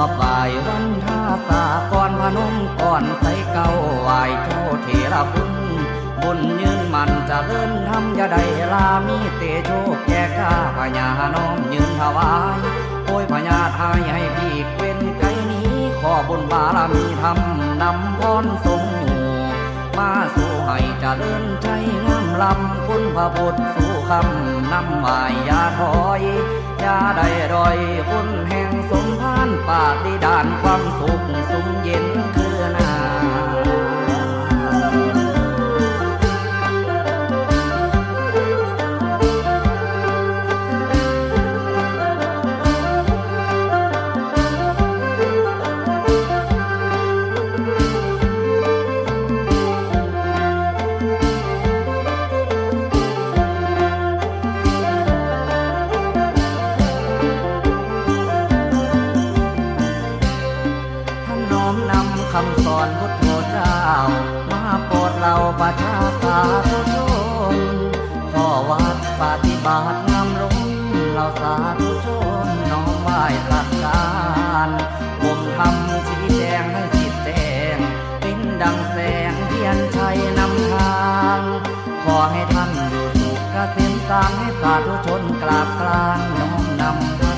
อบไหววันท่าสาก่อนพนมก่อนใส่เก้าไหวเจ้าเทระคุณบุญยืนมันจะเลื่อนทำยาใดลามีเตโชแก่ข้าพญาน้อมยืนถวายโอยพญาทายให้พี่เว้นไกลนี้ขอบุญบารมีธรรมนำพรทรงอยู่มาสู่ให้เจริญใจงามลำคุณพระพุทธสู่คำนำไหวอย่าถอยอย่าได้รอยคุณแห่งสมภารปาฏิดานความสุขสุขเย็นคือนาคำสอนพุทธเจ้ามาโปรดเราประชาสาธุชนข้อวัดปฏิบัติงามล้นเราสาธุชนน้อมไหว้สักการบ่มทำชี้แจงให้สิทธิแจงเป็นดังแสงเทียนชัยนำทางขอให้ท่านอยู่สุขเกษมสร้างให้สาธุชนกราบกรานน้อมนำ